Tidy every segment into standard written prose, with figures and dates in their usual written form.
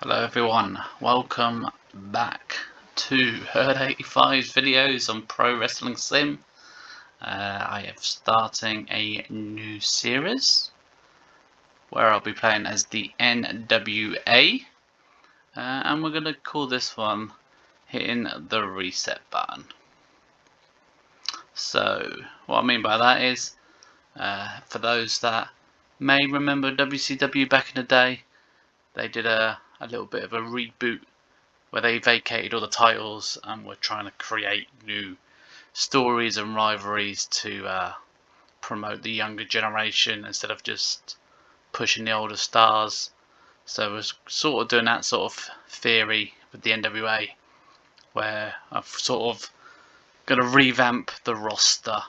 Hello everyone, welcome back to Herd 85's videos on Pro Wrestling Sim. I am starting a new series where I'll be playing as the NWA, and we're going to call this one Hitting the Reset Button. So what I mean by that is, for those that may remember WCW back in the day, they did a little bit of a reboot where they vacated all the titles and were trying to create new stories and rivalries to promote the younger generation instead of just pushing the older stars. So I was sort of doing that sort of theory with the NWA, where I've sort of going to revamp the roster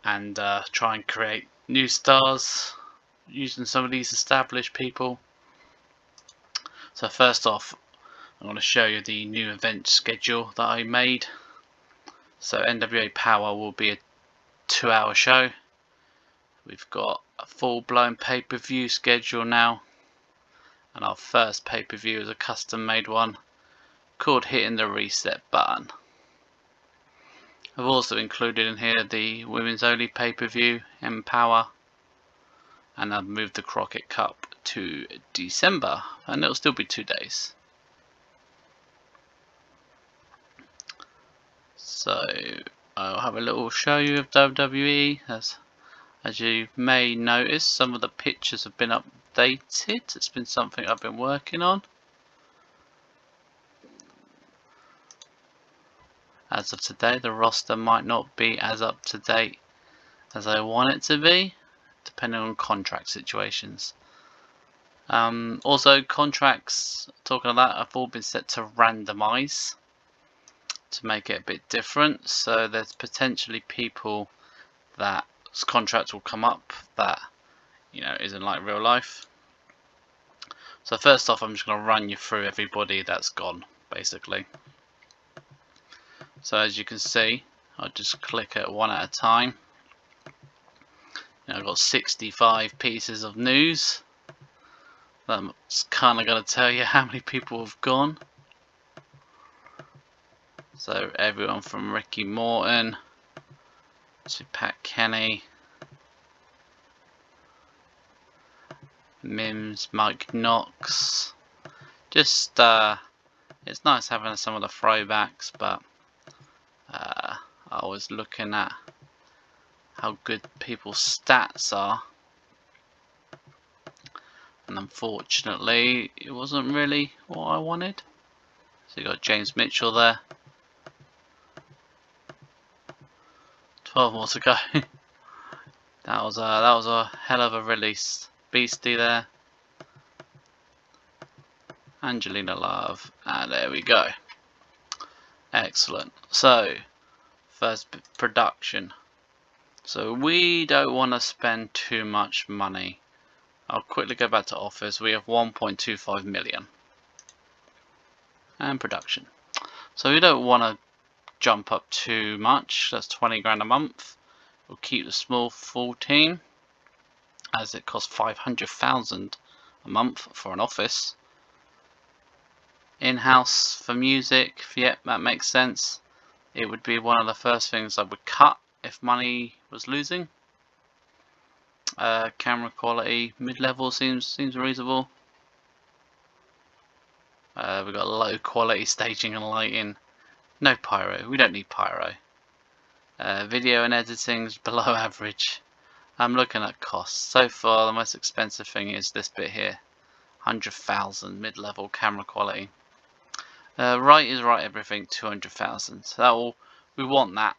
and try and create new stars using some of these established people. So first off, I'm going to show you the new event schedule that I made. So NWA Power will be a 2-hour show. We've got a full-blown pay-per-view schedule now, and our first pay-per-view is a custom-made one called Hitting the Reset Button. I've also included in here the women's only pay-per-view, Empower, and I've moved the Crockett Cup to December, and it'll still be 2 days. So I'll have a little show you of WWE. As you may notice, some of the pictures have been updated. It's been something I've been working on. As of today, the roster might not be as up to date as I want it to be, depending on contract situations. Also, contracts, talking of that, have all been set to randomize to make it a bit different. So there's potentially people that contracts will come up that isn't like real life. So first off, I'm just going to run you through everybody that's gone, basically. So as you can see, I'll just click it one at a time. I've got 65 pieces of news. That's kind of going to tell you how many people have gone. So everyone from Ricky Morton to Pat Kenny, Mims, Mike Knox. Just it's nice having some of the throwbacks, but I was looking at how good people's stats are, and unfortunately it wasn't really what I wanted. So you got James Mitchell there, 12 more to go. that was a hell of a release. Beastie there, Angelina Love, and there we go. Excellent. So first, production. So we don't want to spend too much money. I'll quickly go back to Office. We have 1.25 million. And production. So we don't want to jump up too much. That's 20 grand a month. We'll keep the small 14, as it costs 500,000 a month for an office. In-house for music, yep, that makes sense. It would be one of the first things I would cut if money was losing. Camera quality, mid-level seems reasonable. We've got low quality staging and lighting. No pyro, we don't need pyro. Video and editing is below average. I'm looking at costs. So far the most expensive thing is this bit here. 100,000 mid-level camera quality. Right is right everything, 200,000. So we want that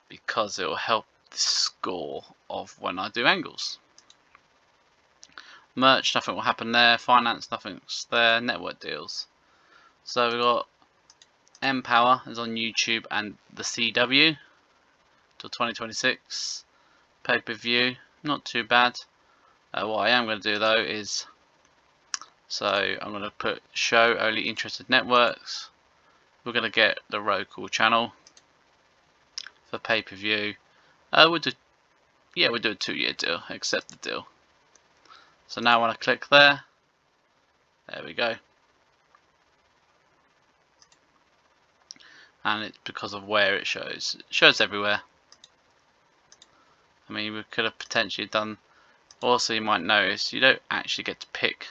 because it will help the score of when I do angles. Merch, nothing will happen there. Finance, nothing's there. Network deals. So we've got Empower is on YouTube and the CW till 2026. Pay-per-view, not too bad. What I am going to do though is, so I'm going to put show only interested networks. We're going to get the Roku channel for pay-per-view. We'll do a 2-year deal. Accept the deal. So now when I click there we go. and it's because of where it shows. It shows everywhere. I mean, we could have potentially done. Also, you might notice you don't actually get to pick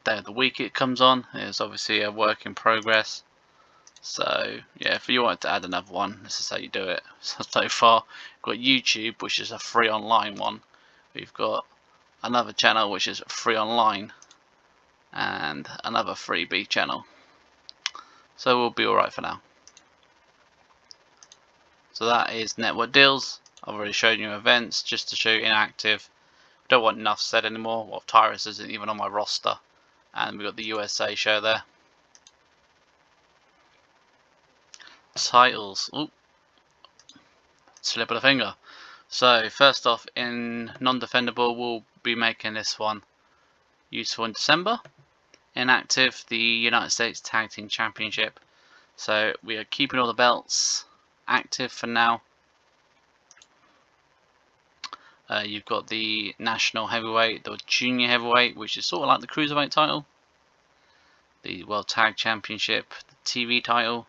day of the week it comes on. It's obviously a work in progress. So yeah, if you wanted to add another one, this is how you do it. So far, we've got YouTube, which is a free online one. We've got another channel which is free online, and another freebie channel. So we'll be alright for now. So that is network deals. I've already shown you events just to show you inactive. Don't want enough said anymore. Well, Tyrus isn't even on my roster, and we've got the USA show there. Titles. Ooh, slip of the finger. So first off, in non-defendable, we'll be making this one useful in December. Inactive, the United States Tag Team Championship. So we are keeping all the belts active for now. You've got the National Heavyweight, the Junior Heavyweight, which is sort of like the Cruiserweight title, the World Tag Championship, the TV title,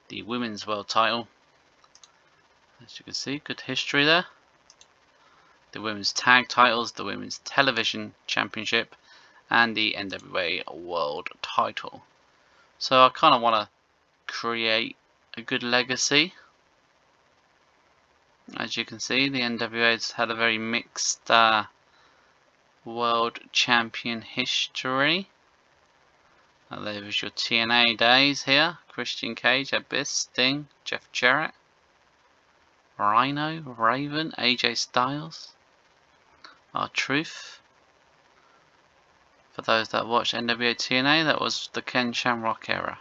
the Women's World title. As you can see, good history there. The Women's Tag titles, the Women's Television Championship, and the NWA World title. So I kind of want to create a good legacy. As you can see, the NWA's had a very mixed world champion history. There was your TNA days here. Christian Cage, Abyss, Sting, Jeff Jarrett, Rhino, Raven, AJ Styles, R-Truth. For those that watched NWA TNA, that was the Ken Shamrock era.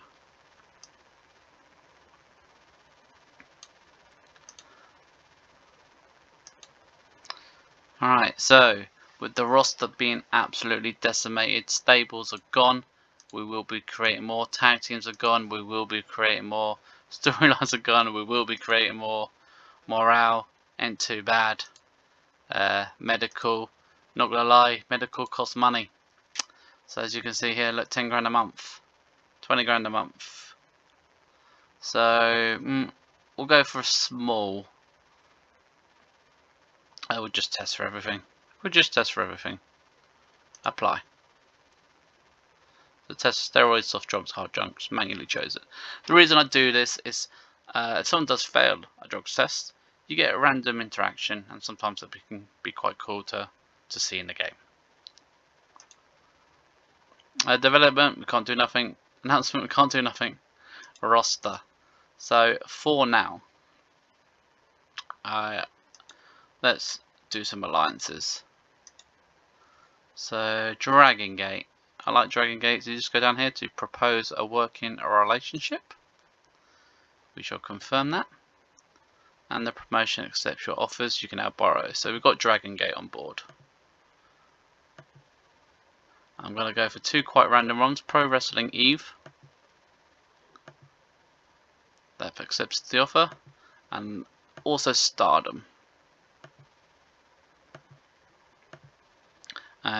Alright, so with the roster being absolutely decimated, stables are gone. We will be creating more. Tag teams are gone. We will be creating more. Storylines are gone. We will be creating more. Morale ain't too bad. Medical, not gonna lie, medical costs money. So as you can see here, look, 10 grand a month, 20 grand a month. So we'll go for a small. I will just test for everything. We'll just test for everything. Apply. The test steroids, soft drugs, hard drugs. Manually chose it. The reason I do this is if someone does fail a drugs test, you get a random interaction, and sometimes it can be quite cool to see in the game. Development, we can't do nothing. Announcement, we can't do nothing. Roster. So for now, let's do some alliances. So Dragon Gate. I like Dragon Gate. So you just go down here to propose a working relationship. We shall confirm that. And the promotion accepts your offers. You can now borrow. So we've got Dragon Gate on board. I'm going to go for two quite random ones. Pro Wrestling Eve. That accepts the offer. And also Stardom.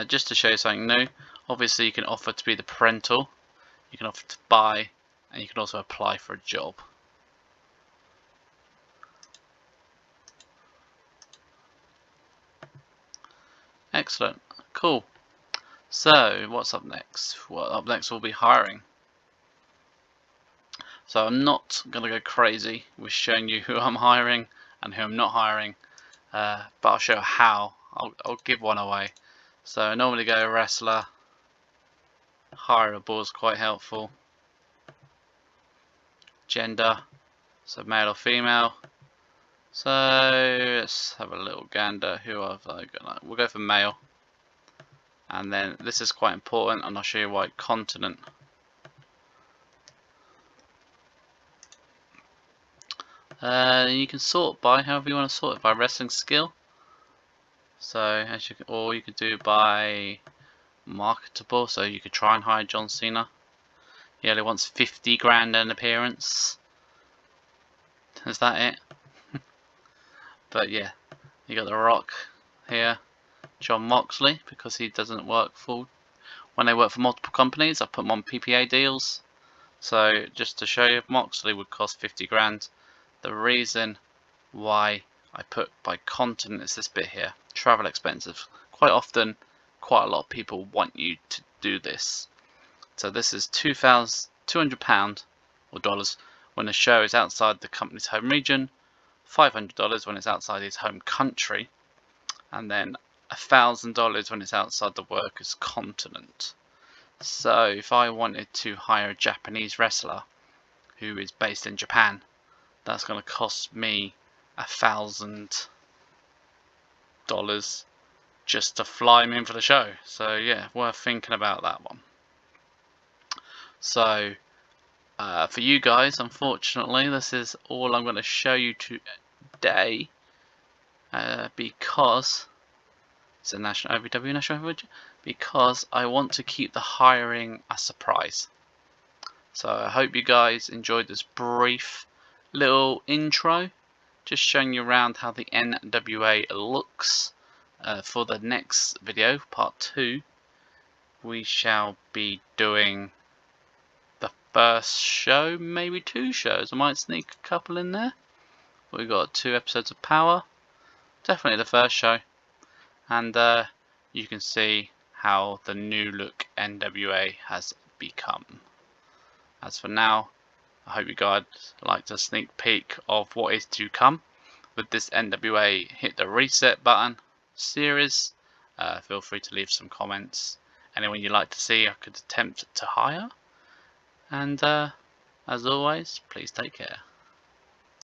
Just to show you something new, obviously you can offer to be the parental, you can offer to buy, and you can also apply for a job. Excellent, cool. So what's up next? Well, up next will be hiring. So I'm not going to go crazy with showing you who I'm hiring and who I'm not hiring, but I'll show how. I'll give one away. So I normally go wrestler, hireable is quite helpful, gender, so male or female. So let's have a little gander. Who have I got? We'll go for male, and then this is quite important, and I'll show you why. Continent. You can sort by however you want to sort it, by wrestling skill. So as you can, or you could do by marketable. So you could try and hire John Cena. He only wants 50 grand an appearance. Is that it? But yeah, you got The Rock here, John Moxley, because he doesn't work full. When they work for multiple companies, I put them on PPA deals. So just to show you, Moxley would cost 50 grand. The reason why I put by continent is this bit here, travel expenses. Quite often, quite a lot of people want you to do this. So this is £200 or dollars when the show is outside the company's home region, $500 when it's outside his home country, and then $1,000 when it's outside the worker's continent. So if I wanted to hire a Japanese wrestler who is based in Japan, that's going to cost me $1,000 just to fly him in for the show. So yeah, worth thinking about that one. So for you guys, unfortunately, this is all I'm going to show you today because it's a OVW National Heavyweight, because I want to keep the hiring a surprise. So I hope you guys enjoyed this brief little intro, just showing you around how the NWA looks. For the next video, part 2, we shall be doing the first show, maybe 2 shows. I might sneak a couple in there. We've got 2 episodes of Power, definitely the first show, and you can see how the new look NWA has become. As for now, I hope you guys liked a sneak peek of what is to come with this NWA Hit the Reset Button series. Feel free to leave some comments. Anyone you'd like to see I could attempt to hire. And as always, please take care.